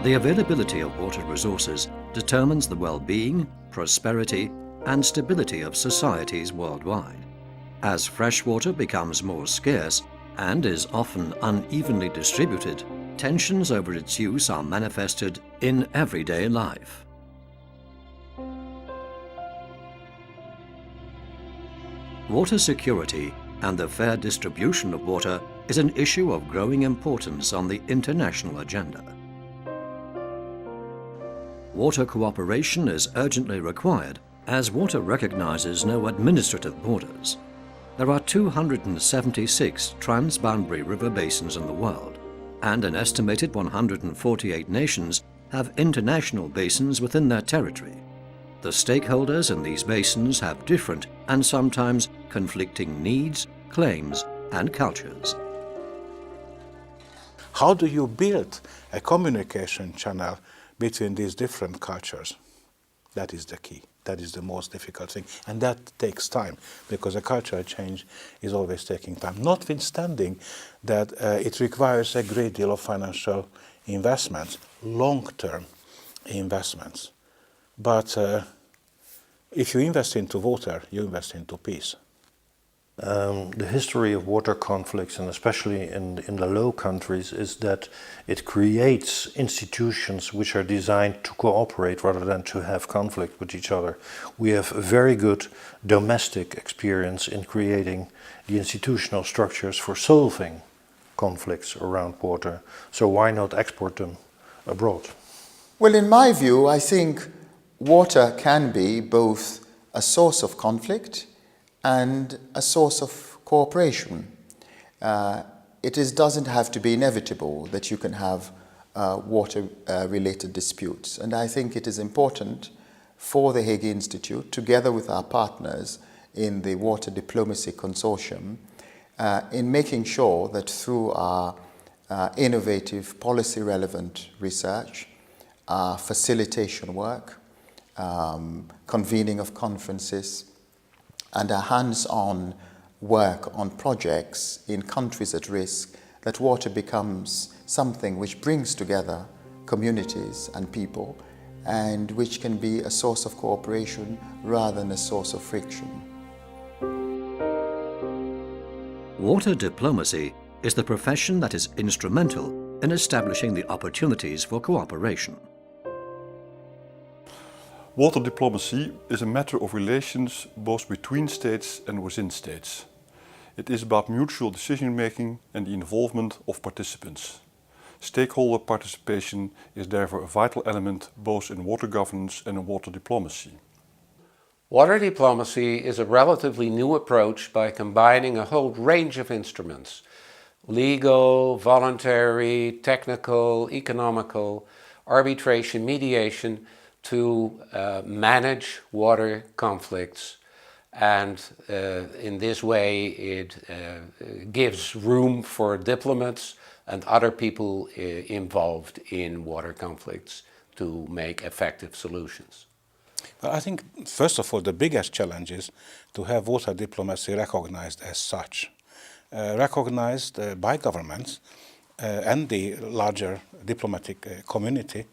The availability of water resources determines the well-being, prosperity, and stability of societies worldwide. As fresh water becomes more scarce and is often unevenly distributed, tensions over its use are manifested in everyday life. Water security and the fair distribution of water is an issue of growing importance on the international agenda. Water cooperation is urgently required as water recognizes no administrative borders. There are 276 transboundary river basins in the world, and an estimated 148 nations have international basins within their territory. The stakeholders in these basins have different and sometimes conflicting needs, claims, and cultures. How do you build a communication channel between these different cultures? That is the key. That is the most difficult thing. And that takes time, because a cultural change is always taking time. Notwithstanding that it requires a great deal of financial investments, long-term investments. But if you invest into water, you invest into peace. The history of water conflicts, and especially in the low countries, is that it creates institutions which are designed to cooperate rather than to have conflict with each other. We have a very good domestic experience in creating the institutional structures for solving conflicts around water. So why not export them abroad? Well, in my view, I think water can be both a source of conflict and a source of cooperation. It doesn't have to be inevitable that you can have water-related disputes. And I think it is important for the Hague Institute, together with our partners in the Water Diplomacy Consortium, in making sure that through our innovative policy-relevant research, our facilitation work, convening of conferences, and a hands-on work on projects in countries at risk, that water becomes something which brings together communities and people, and which can be a source of cooperation rather than a source of friction. Water diplomacy is the profession that is instrumental in establishing the opportunities for cooperation. Water diplomacy is a matter of relations both between states and within states. It is about mutual decision-making and the involvement of participants. Stakeholder participation is therefore a vital element both in water governance and in water diplomacy. Water diplomacy is a relatively new approach by combining a whole range of instruments: legal, voluntary, technical, economical, arbitration, mediation, to manage water conflicts, and in this way it gives room for diplomats and other people involved in water conflicts to make effective solutions. Well, I think, first of all, the biggest challenge is to have water diplomacy recognized as such. Recognized by governments and the larger diplomatic community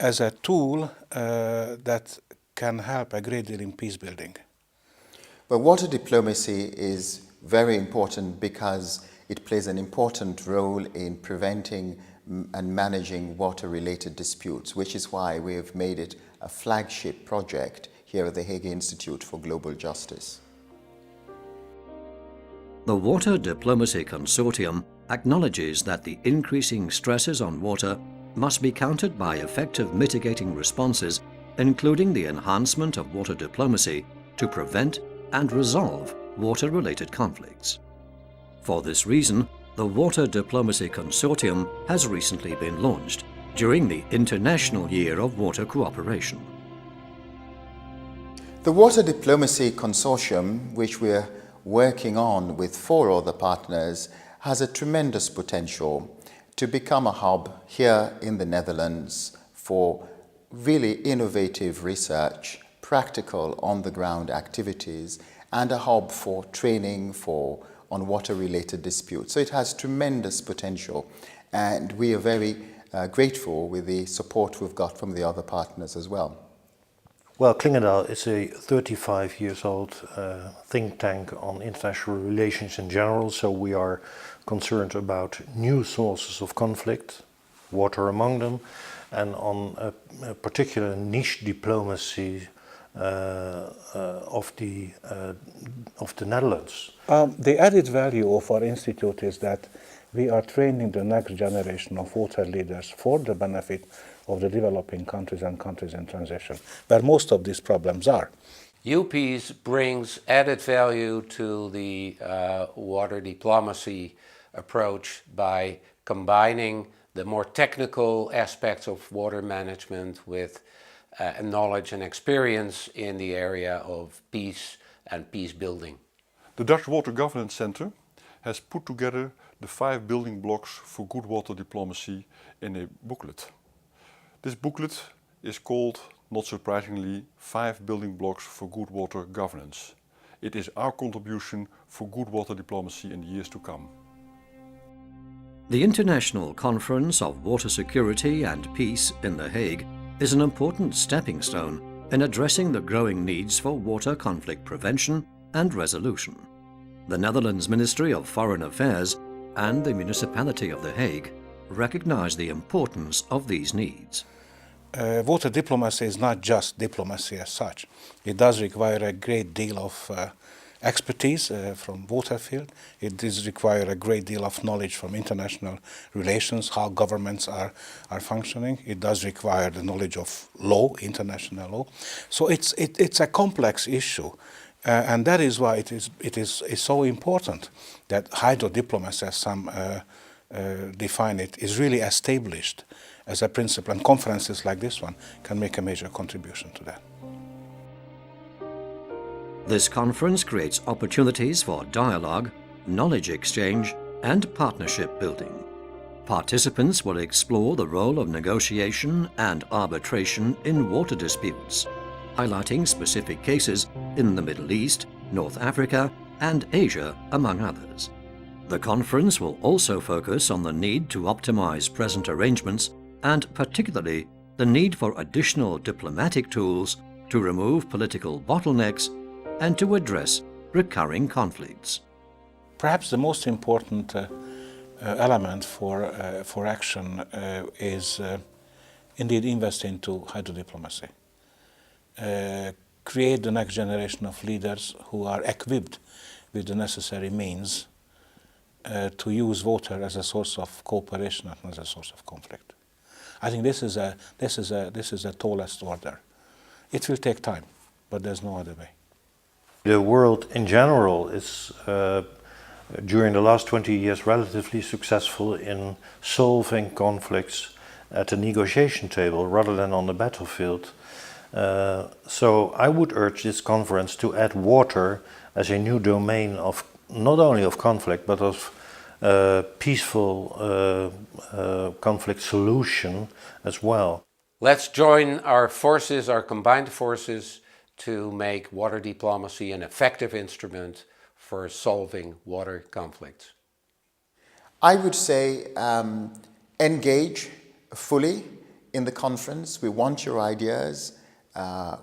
as a tool that can help a great deal in peace building. But water diplomacy is very important because it plays an important role in preventing and managing water-related disputes, which is why we have made it a flagship project here at the Hague Institute for Global Justice. The Water Diplomacy Consortium acknowledges that the increasing stresses on water must be countered by effective mitigating responses, including the enhancement of water diplomacy to prevent and resolve water-related conflicts. For this reason, the Water Diplomacy Consortium has recently been launched during the International Year of Water Cooperation. The Water Diplomacy Consortium, which we're working on with 4 other partners, has a tremendous potential to become a hub here in the Netherlands for really innovative research, practical on-the-ground activities, and a hub for training on water-related disputes. So it has tremendous potential, and we are very grateful with the support we've got from the other partners as well. Well, Klingendahl is a 35 years old think tank on international relations in general, so we are concerned about new sources of conflict, water among them, and on a particular niche diplomacy of the Netherlands. The added value of our institute is that we are training the next generation of water leaders for the benefit of the developing countries and countries in transition, where most of these problems are. UPeace brings added value to the water diplomacy approach by combining the more technical aspects of water management with knowledge and experience in the area of peace and peace building. The Dutch Water Governance Center has put together the 5 building blocks for good water diplomacy in a booklet. This booklet is called, not surprisingly, 5 building blocks for good water governance. It is our contribution for good water diplomacy in the years to come. The International Conference of Water Security and Peace in The Hague is an important stepping stone in addressing the growing needs for water conflict prevention and resolution. The Netherlands Ministry of Foreign Affairs and the Municipality of The Hague recognize the importance of these needs. Water diplomacy is not just diplomacy as such. It does require a great deal of expertise from water field. It does require a great deal of knowledge from international relations, how governments are functioning. It does require the knowledge of law, international law. So it's a complex issue. And that is why it is so important that hydrodiplomacy, as some define it, is really established as a principle, and conferences like this one can make a major contribution to that. This conference creates opportunities for dialogue, knowledge exchange, and partnership building. Participants will explore the role of negotiation and arbitration in water disputes, highlighting specific cases in the Middle East, North Africa, and Asia, among others. The conference will also focus on the need to optimize present arrangements and particularly the need for additional diplomatic tools to remove political bottlenecks and to address recurring conflicts. Perhaps the most important element for action is indeed invest into hydrodiplomacy. Create the next generation of leaders who are equipped with the necessary means to use water as a source of cooperation and as a source of conflict. I think this is a tallest order. It will take time, but there's no other way. The world in general is, during the last 20 years, relatively successful in solving conflicts at the negotiation table rather than on the battlefield. So I would urge this conference to add water as a new domain of not only of conflict but of peaceful conflict solution as well. Let's join our forces, our combined forces, to make water diplomacy an effective instrument for solving water conflicts. I would say engage fully in the conference. We want your ideas,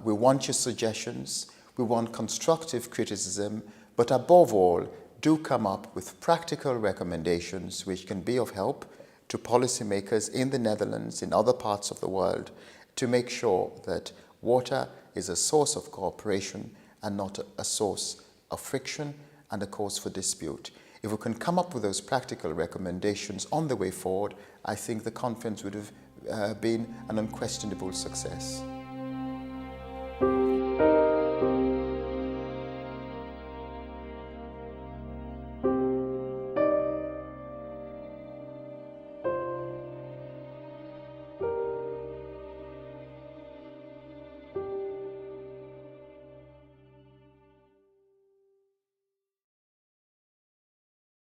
we want your suggestions, we want constructive criticism, but above all, do come up with practical recommendations which can be of help to policymakers in the Netherlands, in other parts of the world, to make sure that water is a source of cooperation and not a source of friction and a cause for dispute. If we can come up with those practical recommendations on the way forward, I think the conference would have been an unquestionable success.